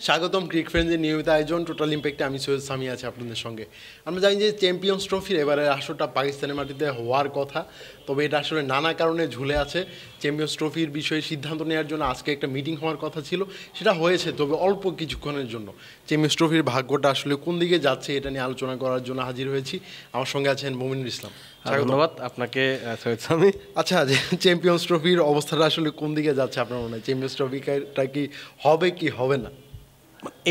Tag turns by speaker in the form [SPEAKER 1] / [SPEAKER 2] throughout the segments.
[SPEAKER 1] স্বাগতম ক্রিক ফ্রেন্ডসের নিয়মিত আয়োজন টোটাল ইম্প্যাক্টে আমি সৈয়দ সামি আছি আপনাদের সঙ্গে। আমরা জানি যে চ্যাম্পিয়ন্স ট্রফির এবারের আসরটা পাকিস্তানের মাটিতে হওয়ার কথা, তবে এটা আসলে নানা কারণে ঝুলে আছে। চ্যাম্পিয়ন্স ট্রফির বিষয়ে সিদ্ধান্ত নেওয়ার জন্য আজকে একটা মিটিং হওয়ার কথা ছিল, সেটা হয়েছে তবে অল্প কিছুক্ষণের জন্য। চ্যাম্পিয়ন্স ট্রফির ভাগ্যটা আসলে কোন দিকে যাচ্ছে এটা নিয়ে আলোচনা করার জন্য হাজির হয়েছি। আমার সঙ্গে আছেন মুমিনুল ইসলাম।
[SPEAKER 2] ধন্যবাদ আপনাকে সৈয়দ সামি।
[SPEAKER 1] আচ্ছা, যে চ্যাম্পিয়ন্স ট্রফির অবস্থাটা আসলে কোন দিকে যাচ্ছে আপনার মনে হয়? চ্যাম্পিয়ন্স ট্রফিটা কি হবে কি হবে না?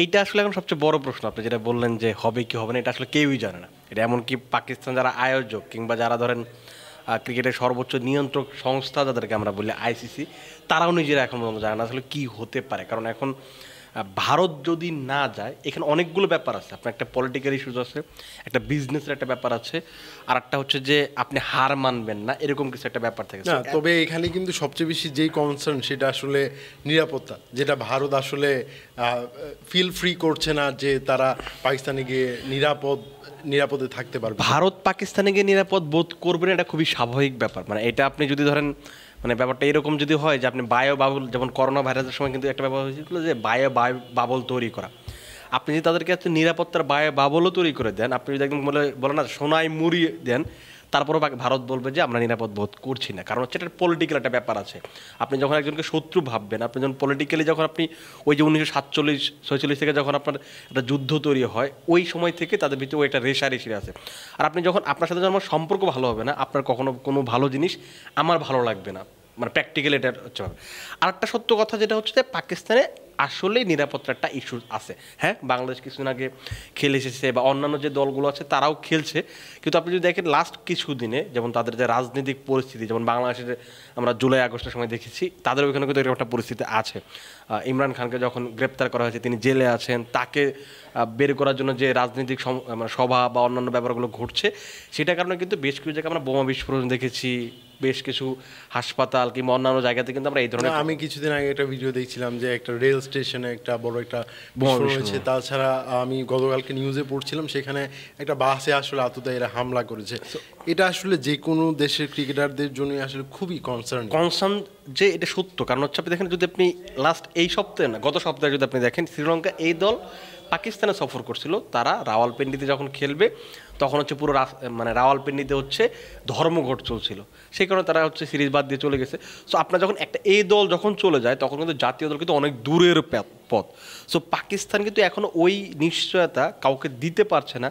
[SPEAKER 2] এইটা আসলে এখন সবচেয়ে বড় প্রশ্ন। আপনি যেটা বললেন যে হবে কি হবে না, এটা আসলে কেউই জানে না। এটা এমনকি পাকিস্তান যারা আয়োজক কিংবা যারা ধরেন ক্রিকেটের সর্বোচ্চ নিয়ন্ত্রক সংস্থা যাদেরকে আমরা বলি আইসিসি, তারাও নিজেরা এখন পর্যন্ত জানে না আসলে কী হতে পারে। কারণ এখন ভারত যদি না যায়, এখানে অনেকগুলো ব্যাপার আছে। আপনার একটা পলিটিক্যাল ইস্যুজ আছে, একটা বিজনেসের একটা ব্যাপার আছে, আর একটা হচ্ছে যে আপনি হার মানবেন না, এরকম কিছু একটা ব্যাপার থাকে।
[SPEAKER 1] না, তবে এখানে কিন্তু সবচেয়ে বেশি যেই কনসার্ন সেটা আসলে নিরাপত্তা, যেটা ভারত আসলে ফিল ফ্রি করছে না যে তারা পাকিস্তানে গিয়ে নিরাপদে থাকতে পারবে।
[SPEAKER 2] ভারত পাকিস্তানে গিয়ে নিরাপদ বোধ করবে না, এটা খুবই স্বাভাবিক ব্যাপার। মানে এটা আপনি যদি ধরেন, মানে ব্যাপারটা এরকম যদি হয় যে আপনি বায়ো বাবল, যেমন করোনা ভাইরাসের সময় কিন্তু একটা ব্যাপার হয়েছিল যে বায়ো বাবল তৈরি করা। আপনি যদি তাদেরকে একটা নিরাপত্তার বায়ো বাবলও তৈরি করে দেন, আপনি যদি একদম বলে না সোনায় মুড়িয়ে দেন, তারপরেও ভারত বলবে যে আমরা নিরাপদ বোধ করছি না। কারণ হচ্ছে এটা পলিটিক্যাল একটা ব্যাপার আছে। আপনি যখন একজনকে শত্রু ভাববেন, আপনি যখন পলিটিক্যালি যখন আপনি ওই যে 1947-46 থেকে যখন আপনার একটা যুদ্ধ তৈরি হয়, ওই সময় থেকে তাদের ভিতরে একটা রেষারেষি আছে। আর আপনি যখন আপনার সাথে যখন আমার সম্পর্ক ভালো হবে না, আপনার কখনো কোনো ভালো জিনিস আমার ভালো লাগবে না, মানে প্র্যাকটিক্যালি এটা হচ্ছে। আর একটা সত্য কথা যেটা হচ্ছে যে পাকিস্তানে আসলেই নিরাপত্তার একটা ইস্যু আছে। হ্যাঁ, বাংলাদেশ কিছুদিন আগে খেলে এসেছে বা অন্যান্য যে দলগুলো আছে তারাও খেলছে, কিন্তু আপনি যদি দেখেন লাস্ট কিছুদিনে যেমন তাদের যে রাজনৈতিক পরিস্থিতি, যেমন বাংলাদেশের আমরা জুলাই আগস্টের সময় দেখেছি, তাদের ওইখানে কিন্তু এরকম একটা পরিস্থিতি আছে। ইমরান খানকে যখন গ্রেপ্তার করা হয়েছে, তিনি জেলে আছেন, তাকে বের করার জন্য যে রাজনৈতিক সভা বা অন্যান্য ব্যাপারগুলো ঘটছে, সেটার কারণে কিন্তু বেশ কিছু জায়গায় আমরা বোমা বিস্ফোরণ দেখেছি, বেশ কিছু হাসপাতাল কিংবা অন্যান্য জায়গাতে কিন্তু আমরা এই ধরনের।
[SPEAKER 1] আমি কিছুদিন আগে একটা ভিডিও দেখছিলাম যে একটা রেল স্টেশনে একটা বড় একটা বিস্ফোরণ হয়েছে। তাছাড়া আমি গতকালকে নিউজে পড়ছিলাম সেখানে একটা বাসে আসলে আততায়ীরা হামলা করেছে। এটা আসলে যে কোনো দেশের ক্রিকেটারদের জন্য আসলে খুবই কনসার্ন
[SPEAKER 2] যে এটা সত্য। কারণ হচ্ছে আপনি দেখেন, যদি আপনি লাস্ট এই সপ্তাহে না গত সপ্তাহে যদি আপনি দেখেন, শ্রীলঙ্কা এই দল পাকিস্তানে সফর করছিল, তারা রাওয়ালপিন্ডিতে যখন খেলবে তখন হচ্ছে পুরো মানে রাওয়ালপিন্ডিতে হচ্ছে ধর্মঘট চলছিল, সেই কারণে তারা হচ্ছে সিরিজ বাদ দিয়ে চলে গেছে। সো আপনার যখন একটা এই দল যখন চলে যায়, তখন কিন্তু জাতীয় দল কিন্তু অনেক দূরের পথ। সো পাকিস্তান কিন্তু এখনও ওই নিশ্চয়তা কাউকে দিতে পারছে না,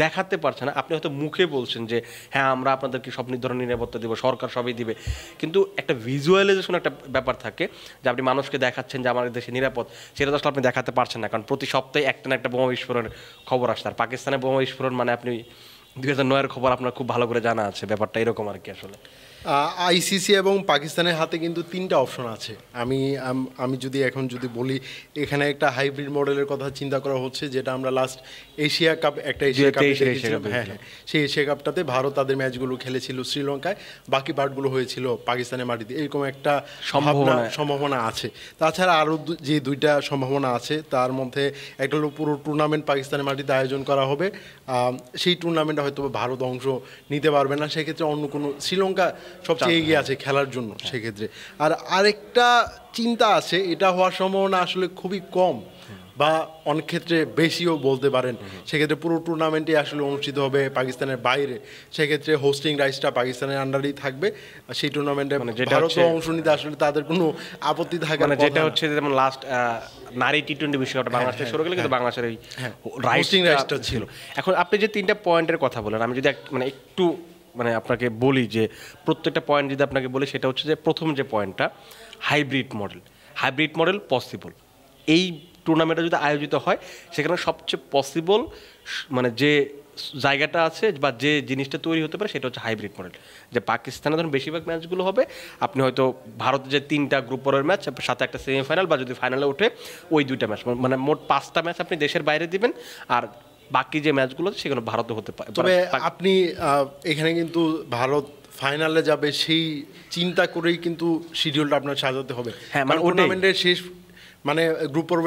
[SPEAKER 2] দেখাতে পারছে না। আপনি হয়তো মুখে বলছেন যে হ্যাঁ আমরা আপনাদেরকে সব ধরনের নিরাপত্তা দেবো, সরকার সবই দিবে, কিন্তু একটা ভিজুয়ালাইজেশন একটা ব্যাপার থাকে যে আপনি মানুষকে দেখাচ্ছেন যে আমাদের দেশে নিরাপদ, সেটা তো আসলে আপনি দেখাতে পারছেন না। কারণ প্রতি সপ্তাহে একটা না একটা বোমা বিস্ফোরণের খবর আসছে। আর পাকিস্তানে বোমা বিস্ফোরণ মানে আপনি 2009-এর খবর আপনার খুব ভালো করে জানা আছে, ব্যাপারটা এরকম আর কি। আসলে
[SPEAKER 1] আইসিসি এবং পাকিস্তানের হাতে কিন্তু তিনটা অপশন আছে। আমি যদি এখন বলি, এখানে একটা হাইব্রিড মডেলের কথা চিন্তা করা হচ্ছে, যেটা আমরা লাস্ট এশিয়া কাপ দেখেছিলাম। হ্যাঁ, সেই এশিয়া কাপটাতে ভারত তাদের ম্যাচগুলো খেলেছিল শ্রীলঙ্কায়, বাকি পার্টগুলো হয়েছিল পাকিস্তানের মাটিতে। এরকম একটা সম্ভাবনা আছে। তাছাড়া আরও যে দুইটা সম্ভাবনা আছে, তার মধ্যে একটা হলো পুরো টুর্নামেন্ট পাকিস্তানের মাটিতে আয়োজন করা হবে। সেই টুর্নামেন্টে হয়তো ভারত অংশ নিতে পারবে না, সেক্ষেত্রে অন্য কোনো, শ্রীলঙ্কা সবচেয়ে এগিয়ে আছে খেলার জন্য সেক্ষেত্রে। আর আরেকটা চিন্তা আছে, এটা হওয়ার সম্ভাবনা আসলে খুবই কম বা অনেক ক্ষেত্রে বেশিও বলতে পারেন। সেক্ষেত্রে পুরো টুর্নামেন্টই আসলে অনুষ্ঠিত হবে পাকিস্তানের বাইরে, সেক্ষেত্রে হোস্টিং রাইটসটা পাকিস্তানের আন্ডারেই থাকবে। সেই টুর্নামেন্টে ভারত অংশ নিতে আসলে তাদের কোনো আপত্তি থাকে না।
[SPEAKER 2] যেটা হচ্ছে যেমন লাস্ট নারী টি-20 বিশ্বকাপটা বাংলাদেশে শুরু গেলে কিন্তু বাংলাদেশের এই
[SPEAKER 1] হোস্টিং রাইটসটা ছিল।
[SPEAKER 2] এখন আপনি যে তিনটা পয়েন্টের কথা বলেন, আমি যদি মানে একটু মানে আপনাকে বলি যে প্রত্যেকটা পয়েন্ট যদি আপনাকে বলি, সেটা হচ্ছে যে প্রথম যে পয়েন্টটা হাইব্রিড মডেল পসিবল। এই টুর্নামেন্টে যদি আয়োজিত হয়, সেখানে সবচেয়ে পসিবল মানে যে জায়গাটা আছে বা যে জিনিসটা তৈরি হতে পারে, সেটা হচ্ছে হাইব্রিড মডেল। যে পাকিস্তানে ধরুন বেশিরভাগ ম্যাচগুলো হবে, আপনি হয়তো ভারতের যে 3টা গ্রুপ পর্বের ম্যাচ, সাথে একটা সেমিফাইনাল বা যদি ফাইনালে ওঠে ওই 2টা ম্যাচ, মানে মোট 5টা ম্যাচ আপনি দেশের বাইরে দিবেন, আর বাকি যে ম্যাচগুলো সেগুলো ভারতে হতে পারে।
[SPEAKER 1] তবে আপনি এখানে কিন্তু ভারত ফাইনালে যাবে সেই চিন্তা করেই কিন্তু শিডিউলটা আপনার সাজাতে হবে। হ্যাঁ, মানে টুর্নামেন্টের শেষ মানে গ্রুপ পর্ব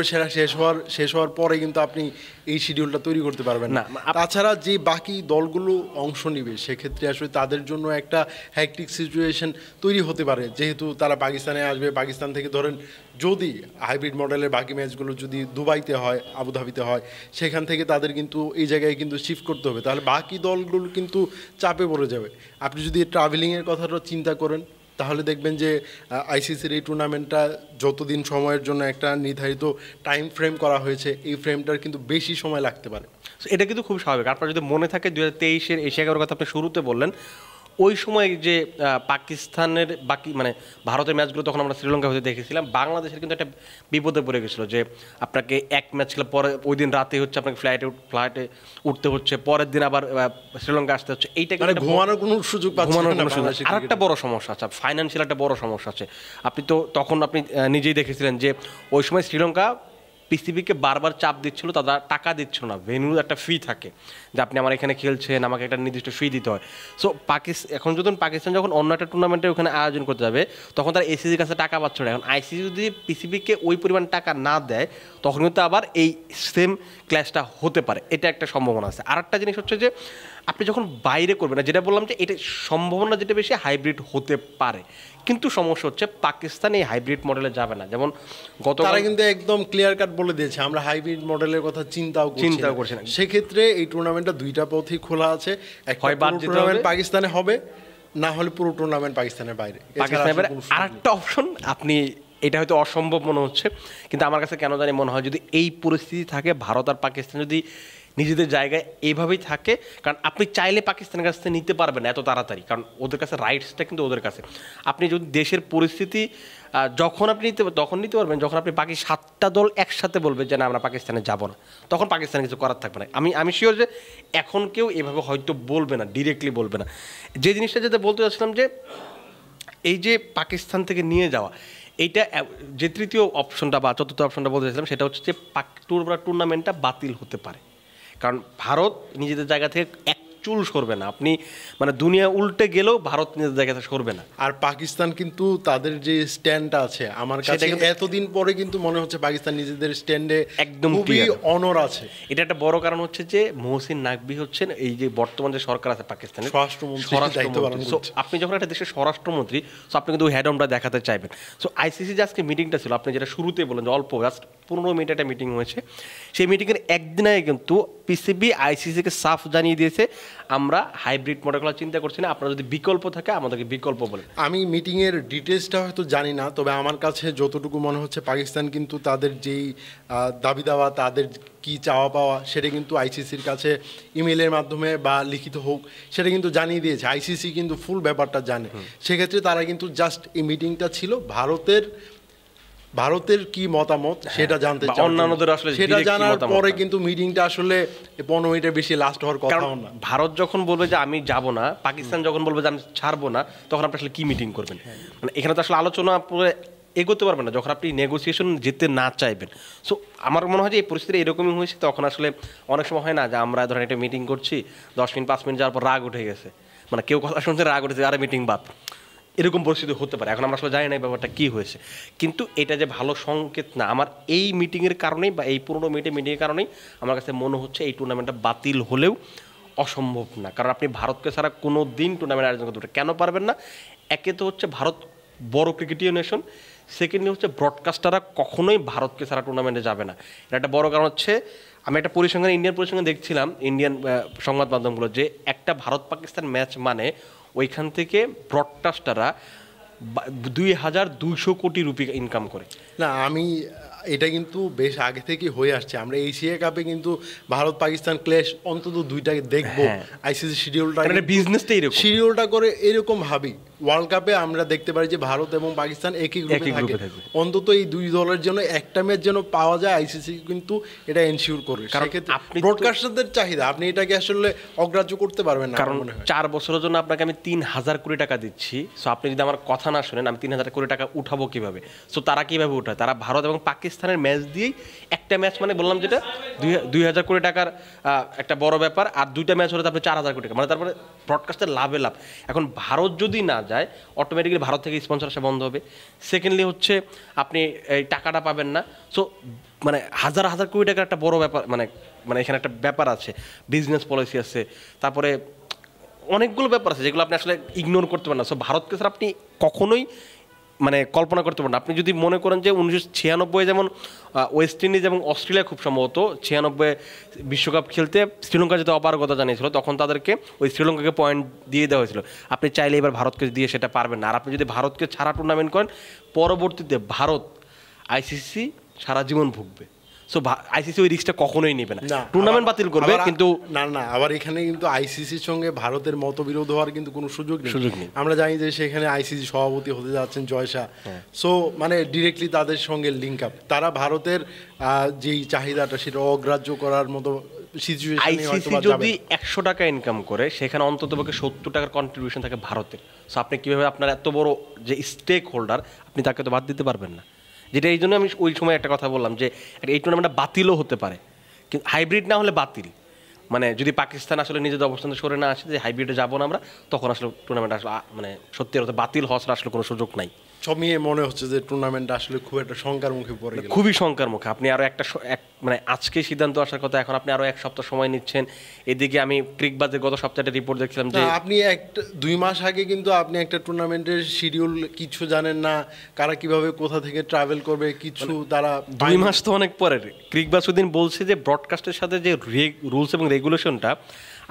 [SPEAKER 1] শেষ হওয়ার পরে কিন্তু আপনি এই শিডিউলটা তৈরি করতে পারবেন না। তাছাড়া যে বাকি দলগুলো অংশ নিবে সেক্ষেত্রে আসলে তাদের জন্য একটা হ্যাকটিক সিচুয়েশন তৈরি হতে পারে, যেহেতু তারা পাকিস্তানে আসবে। পাকিস্তান থেকে ধরেন যদি হাইব্রিড মডেলের বাকি ম্যাচগুলো যদি দুবাইতে হয়, আবুধাবিতে হয়, সেখান থেকে তাদের কিন্তু এই জায়গায় কিন্তু শিফট করতে হবে, তাহলে বাকি দলগুলো কিন্তু চাপে পড়ে যাবে। আপনি যদি ট্রাভেলিংয়ের কথাটা চিন্তা করেন তাহলে দেখবেন যে আইসিসির এই টুর্নামেন্টটা যতদিন সময়ের জন্য একটা নির্ধারিত টাইম ফ্রেম করা হয়েছে, এই ফ্রেমটার কিন্তু বেশি সময় লাগতে পারে।
[SPEAKER 2] এটা কিন্তু খুব স্বাভাবিক। আপনার যদি মনে থাকে 2023-এর এশিয়া কাপের কথা আপনি শুরুতে বললেন, ওই সময় যে পাকিস্তানের বাকি মানে ভারতের ম্যাচগুলো তখন আমরা শ্রীলঙ্কা হতে দেখেছিলাম, বাংলাদেশের কিন্তু একটা বিপদে পড়ে গেছিলো যে আপনাকে এক ম্যাচ খেলে পরে ওই দিন রাতে হচ্ছে আপনাকে ফ্লাইটে উঠতে হচ্ছে, পরের দিন আবার শ্রীলঙ্কা আসতে হচ্ছে। এইটা
[SPEAKER 1] ঘুমানোর কোনো সুযোগ পাচ্ছেন না।
[SPEAKER 2] আর একটা বড় সমস্যা আছে, ফাইন্যান্সিয়াল একটা বড় সমস্যা আছে। আপনি তো তখন আপনি নিজেই দেখেছিলেন যে ওই সময় শ্রীলঙ্কা পিসিবিকে বারবার চাপ দিচ্ছিল, তারা টাকা দিচ্ছিল না। ভেন্যুর একটা ফি থাকে যে আপনি আমার এখানে খেলছেন, আমাকে একটা নির্দিষ্ট ফি দিতে হয়। সো এখন পাকিস্তান যখন অন্য একটা টুর্নামেন্টে ওখানে আয়োজন করতে যাবে, তখন তারা এসিসির কাছে টাকা পাচ্ছে না। এখন আইসিসি যদি পিসিবিকে ওই পরিমাণ টাকা না দেয়, তখন কিন্তু আবার এই সেম ক্ল্যাশটা হতে পারে, এটা একটা সম্ভাবনা আছে। আর একটা জিনিস হচ্ছে যে আপনি যখন বাইরে করবেন না, যেটা বললাম যে এটা সম্ভাবনা যেটা বেশি হাইব্রিড হতে পারে, কিন্তু সমস্যা হচ্ছে পাকিস্তান এই হাইব্রিড মডেলে যাবে না। যেমন
[SPEAKER 1] তারা কিন্তু একদম ক্লিয়ার কাট বলে দিয়েছে আমরা হাইব্রিড মডেলের কথা চিন্তাও করছি না। সেক্ষেত্রে এই টুর্নামেন্টটা দুইটা পথই খোলা আছে, একটা টুর্নামেন্ট পাকিস্তানে হবে, না হলে পুরো টুর্নামেন্ট পাকিস্তানের বাইরে।
[SPEAKER 2] আরেকটা অপশন, আপনি এটা হয়তো অসম্ভব মনে হচ্ছে, কিন্তু আমার কাছে কেন জানি মনে হয় যদি এই পরিস্থিতি থাকে, ভারত আর পাকিস্তান যদি নিজেদের জায়গায় এইভাবেই থাকে, কারণ আপনি চাইলে পাকিস্তানের কাছ থেকে নিতে পারবেন এত তাড়াতাড়ি, কারণ ওদের কাছে রাইটসটা কিন্তু ওদের কাছে। আপনি যদি দেশের পরিস্থিতি যখন আপনি তখন নিতে পারবেন যখন আপনি বাকি 7টা দল একসাথে বলবে যে না আমরা পাকিস্তানে যাব না, তখন পাকিস্তানে কিছু করার থাকবে না। আমি শিওর যে এখন কেউ এভাবে হয়তো বলবে না, ডিরেক্টলি বলবে না। যে জিনিসটা যেটা বলতে চাচ্ছিলাম যে এই যে পাকিস্তান থেকে নিয়ে যাওয়া, এইটা যে তৃতীয় অপশনটা বা চতুর্থ অপশনটা বলতে চাইছিলাম, সেটা হচ্ছে যে টুর্নামেন্টটা বাতিল হতে পারে। কারণ ভারত নিজেদের জায়গা থেকে এক চুল সরবে না। আপনি মানে দুনিয়া উল্টে গেলেও ভারত নিজেদের জায়গা থেকে সরবে না।
[SPEAKER 1] আর পাকিস্তান কিন্তু তাদের যে স্ট্যান্ডটা আছে, আমার কাছে এতদিন পরে কিন্তু মনে হচ্ছে পাকিস্তান নিজেদের স্ট্যান্ডে একদম অনর আছে।
[SPEAKER 2] এটা একটা বড় কারণ হচ্ছে যে মহসিন নাকভি হচ্ছেন এই যে বর্তমান যে সরকার আছে পাকিস্তানের স্বরাষ্ট্রমন্ত্রী। আপনি যখন একটা দেশের স্বরাষ্ট্রমন্ত্রী, সো আপনি কিন্তু হেড অনটা দেখাতে চাইবেন। সো আইসিসি যে আজকে মিটিংটা ছিল, আপনি যেটা শুরুতেই বলেন যে অল্প জাস্ট 15 মিনিট একটা মিটিং হয়েছে, সেই মিটিংয়ের একদিন আগে কিন্তু পিসিবি আইসিসিকে সাফ জানিয়ে দিয়েছে আমরা হাইব্রিড মডেলগুলো চিন্তা করছি না, আপনারা যদি বিকল্প থাকে আমাদেরকে বিকল্প বলেন।
[SPEAKER 1] আমি মিটিংয়ের ডিটেলসটা হয়তো জানি না, তবে আমার কাছে যতটুকু মনে হচ্ছে পাকিস্তান কিন্তু তাদের যেই দাবি দাওয়া, তাদের কি চাওয়া পাওয়া, সেটা কিন্তু আইসিসির কাছে ইমেলের মাধ্যমে বা লিখিত হোক সেটা কিন্তু জানিয়ে দিয়েছে। আইসিসি কিন্তু ফুল ব্যাপারটা জানে। সেক্ষেত্রে তারা কিন্তু জাস্ট এই মিটিংটা ছিল ভারতের কি মতামত সেটা জানতে চায়, অন্যান্যদের আসলে সেটা জানার পরে কিন্তু মিটিংটা আসলে 15 মিনিটের বেশি লাস্ট হওয়ার কথা না।
[SPEAKER 2] ভারত যখন বলবে যে আমি যাব না, পাকিস্তান যখন বলবে যে আমি ছাড়বো না, তখন আপনি আসলে কি মিটিং করবেন? মানে এখানে তো আসলে আলোচনা পরে এগোতে পারবেন না যখন আপনি নেগোসিয়েশন যেতে না চাইবেন। সো আমার মনে হয় যে এই পরিস্থিতি এরকমই হয়েছে। তখন আসলে অনেক সময় হয় না যে আমরা ধরেন একটা মিটিং করছি, 10 মিনিট 5 মিনিট যাওয়ার পর রাগ উঠে গেছে, মানে কেউ কথা শুনছে রাগ উঠেছে, আরে মিটিং বাদ, এরকম পরিস্থিতি হতে পারে। এখন আমরা আসলে জানি না এই ব্যাপারটা কী হয়েছে, কিন্তু এটা যে ভালো সংকেত না। আমার এই মিটিংয়ের কারণেই বা এই 15 মিনিটের মিটিংয়ের কারণেই আমার কাছে মনে হচ্ছে এই টুর্নামেন্টটা বাতিল হলেও অসম্ভব না। কারণ আপনি ভারতকে ছাড়া কোনো দিন টুর্নামেন্ট আয়োজন করতে পারেন। কেন পারবেন না? একে তো হচ্ছে ভারত বড় ক্রিকেটীয় নেশন, সেকেন্ডলি হচ্ছে ব্রডকাস্টাররা কখনোই ভারতকে ছাড়া টুর্নামেন্টে যাবে না। এটা একটা বড় কারণ হচ্ছে, আমি একটা পরিসংখ্যান ইন্ডিয়ান পরিসংখ্যান দেখছিলাম, ইন্ডিয়ান সংবাদ মাধ্যমগুলো, যে একটা ভারত পাকিস্তান ম্যাচ মানে ওইখান থেকে ব্রডকাস্টাররা 2200 কোটি রুপি ইনকাম করে।
[SPEAKER 1] না, এটা কিন্তু বেশ আগে থেকে হয়ে আসছে। আমরা এশিয়া কাপে কিন্তু ভারত পাকিস্তান ক্ল্যাশ অন্তত দুইটাকে দেখবো। আইসিসি শিডিউলটা করে এরকম ভাবি ওয়ার্ল্ড কাপে আমরা দেখতে পারি যে ভারত এবং পাকিস্তান একই গ্রুপে থাকে। অন্তত এই দুই দলের জন্য একটা ম্যাচ যেন পাওয়া যায়, আইসিসি কিন্তু এটা এনশিওর করে। সেক্ষেত্রে ব্রডকাস্টারদের চাহিদা, আপনি এটাকে আসলে অগ্রাহ্য করতে পারবেন না।
[SPEAKER 2] কারণ 4 বছরের জন্য আপনাকে আমি 3000 কোটি টাকা দিচ্ছি। সো আপনি যদি আমার কথা না শোনেন, আমি 3000 কোটি টাকা উঠাবো কিভাবে? সো তারা কিভাবে উঠায়? তারা ভারত এবং পাকিস্তান পাকিস্তানের ম্যাচ দিয়েই একটা ম্যাচ মানে বললাম যেটা 2,000 কোটি টাকার একটা বড় ব্যাপার, আর দুইটা ম্যাচ হলে তারপরে 4,000 কোটি টাকা, মানে তারপরে ব্রডকাস্টের লাভে লাভ। এখন ভারত যদি না যায় অটোমেটিক্যালি ভারত থেকে স্পন্সর আসা বন্ধ হবে। সেকেন্ডলি হচ্ছে আপনি এই টাকাটা পাবেন না। সো মানে হাজার হাজার কোটি টাকার একটা বড় ব্যাপার, মানে মানে এখানে একটা ব্যাপার আছে, বিজনেস পলিসি আছে, তারপরে অনেকগুলো ব্যাপার আছে যেগুলো আপনি আসলে ইগনোর করতে পারেন না। সো ভারতকে স্যার আপনি কখনোই মানে কল্পনা করতে পারেন না। আপনি যদি মনে করেন যে 1996 যেমন ওয়েস্ট ইন্ডিজ এবং অস্ট্রেলিয়া খুব সম্ভবত 96 বিশ্বকাপ খেলতে শ্রীলঙ্কা যেতে অপারগতা জানিয়েছিল, তখন তাদেরকে ওই শ্রীলঙ্কাকে পয়েন্ট দিয়ে দেওয়া হয়েছিল। আপনি চাইলে এবার ভারতকে দিয়ে সেটা পারবেন না। আর আপনি যদি ভারতকে ছাড়া টুর্নামেন্ট করেন, পরবর্তীতে ভারত আইসিসি সারা জীবন ভুগবে। সো আইসিসি ওই রিস্কটা কখনোই নেবে না, টুর্নামেন্ট বাতিল করবে। কিন্তু
[SPEAKER 1] না আবার এখানে কিন্তু আইসিসির সঙ্গে ভারতের মতবিরোধ হওয়ার কিন্তু কোনো সুযোগ নেই। আমরা জানি যে সেখানে আইসিসি সভাপতি হতে যাচ্ছেন জয় শাহ। সো মানে ডিরেক্টলি তাদের সঙ্গে লিঙ্ক আপ, তারা ভারতের যেই চাহিদাটা সেটা অগ্রাহ্য করার মতো সিচুয়েশনে
[SPEAKER 2] আইসিসি যদি 100 টাকা ইনকাম করে, সেখানে অন্ততপক্ষে 70 টাকার কন্ট্রিবিউশন থাকে ভারতের। সো আপনি কীভাবে আপনার এত বড় যে স্টেক হোল্ডার, আপনি তাকে তো বাদ দিতে পারবেন না। যেটা এই জন্য আমি ওই সময় একটা কথা বললাম যে এই টুর্নামেন্টটা বাতিলও হতে পারে, কিন্তু হাইব্রিড না হলে বাতিল। মানে যদি পাকিস্তান আসলে নিজেদের অবস্থান সরে না আসে যে হাইব্রিডে যাবো না আমরা, তখন আসলে টুর্নামেন্ট আসলে মানে সত্যি অর্থে বাতিল হওয়ার আসলে কোনো সুযোগ নাই।
[SPEAKER 1] সব নিয়ে মনে হচ্ছে যে টুর্নামেন্টটা আসলে খুব একটা শঙ্কার মুখে পড়ে গেল,
[SPEAKER 2] খুবই শঙ্কার মুখে। আপনি আরও মানে আজকে সিদ্ধান্ত আসার কথা, এখন আপনি আরও 1 সপ্তাহ সময় নিচ্ছেন। এদিকে আমি ক্রিকবাজের গত সপ্তাহে রিপোর্ট দেখছিলাম যে
[SPEAKER 1] আপনি 2 মাস আগে কিন্তু আপনি একটা টুর্নামেন্টের শিডিউল কিছু জানেন না, কারা কিভাবে কোথা থেকে ট্রাভেল করবে কিছু, তারা
[SPEAKER 2] 2 মাস তো অনেক পরের। ক্রিকবাজ ওদিন বলছে যে ব্রডকাস্টের সাথে যে রুলস এবং রেগুলেশনটা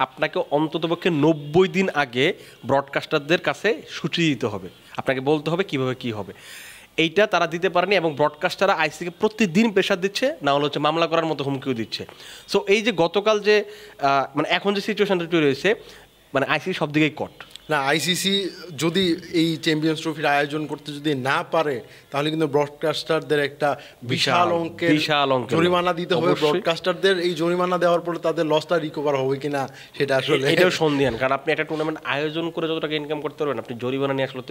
[SPEAKER 2] আপনাকে অন্ততপক্ষে 90 দিন আগে ব্রডকাস্টারদের কাছে সূচি দিতে হবে, আপনাকে বলতে হবে কিভাবে কি হবে। এইটা তারা দিতে পারেনি, এবং ব্রডকাস্টাররা আইসিকে প্রতিদিন প্রেশার দিচ্ছে, না হলে হচ্ছে মামলা করার মতো হুমকিও দিচ্ছে। সো এই যে গতকাল যে মানে এখন যে সিচুয়েশনটা তৈরি হয়েছে, মানে আইসিসি সব দিকেই কট।
[SPEAKER 1] না, আইসিসি যদি এই চ্যাম্পিয়ন্স ট্রফির আয়োজন করতে যদি না পারে, তাহলে কিন্তু ব্রডকাস্টারদের একটা বিশাল অঙ্কের জরিমানা দিতে হবে। ব্রডকাস্টারদের এই জরিমানা দেওয়ার পরে তাদের লসটা রিকভার হবে কিনা সেটা আসলে
[SPEAKER 2] এটাও সন্দেহান, কারণ আপনি একটা টুর্নামেন্ট আয়োজন করে যত টাকা ইনকাম করতে পারবেন, আপনি জরিমানা নিয়ে আসলে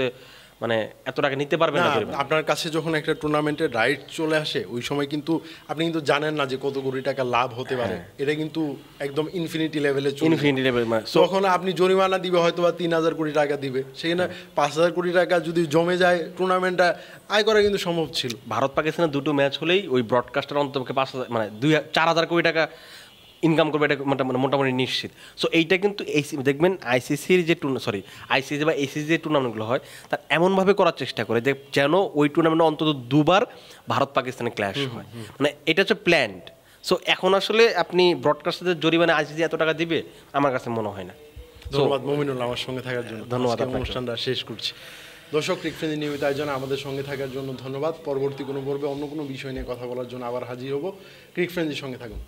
[SPEAKER 2] মানে এত টাকা নিতে পারবেন না।
[SPEAKER 1] আপনার কাছে যখন একটা টুর্নামেন্টের রাইট চলে আসে, ওই সময় কিন্তু আপনি কিন্তু জানেন না যে কত কোটি টাকা লাভ হতে পারে। এটা কিন্তু একদম ইনফিনিটি লেভেলে তখন আপনি জরিমানা দিবে হয়তো বা 3,000 কোটি টাকা দিবে, সেখানে 5,000 কোটি টাকা যদি জমে যায়, টুর্নামেন্টটা আয় করা কিন্তু সম্ভব ছিল।
[SPEAKER 2] ভারত পাকিস্তানের দুটো ম্যাচ হলেই ওই ব্রডকাস্টার অন্তত 5,000 মানে 4,000 কোটি টাকা ইনকাম করবে, এটা মোটামুটি নিশ্চিত। সো এইটা কিন্তু দেখবেন আইসিসির যে আইসিসি বা এসিসি যে টুর্নামেন্টগুলো হয়, তার এমনভাবে করার চেষ্টা করে যে যেন ওই টুর্নামেন্টে অন্তত 2 বার ভারত পাকিস্তানের ক্ল্যাশ হয়, মানে এটা হচ্ছে প্ল্যান্ড। সো এখন আসলে আপনি ব্রডকাস্টারদের জরিমানা আইসিসি এত টাকা দিবে আমার কাছে মনে হয় না।
[SPEAKER 1] ধন্যবাদ মমিনুল আমার সঙ্গে থাকার জন্য।
[SPEAKER 2] ধন্যবাদ।
[SPEAKER 1] অনুষ্ঠানটা শেষ করছি। দর্শক, ক্রিকফ্রেন্ডলি নিয়মিত আয়োজনে আমাদের সঙ্গে থাকার জন্য ধন্যবাদ। পরবর্তী কোনো পর্বে অন্য কোনো বিষয় নিয়ে কথা বলার জন্য আবার হাজির হব। ক্রিকফ্রেন্ডলির সঙ্গে থাকুন।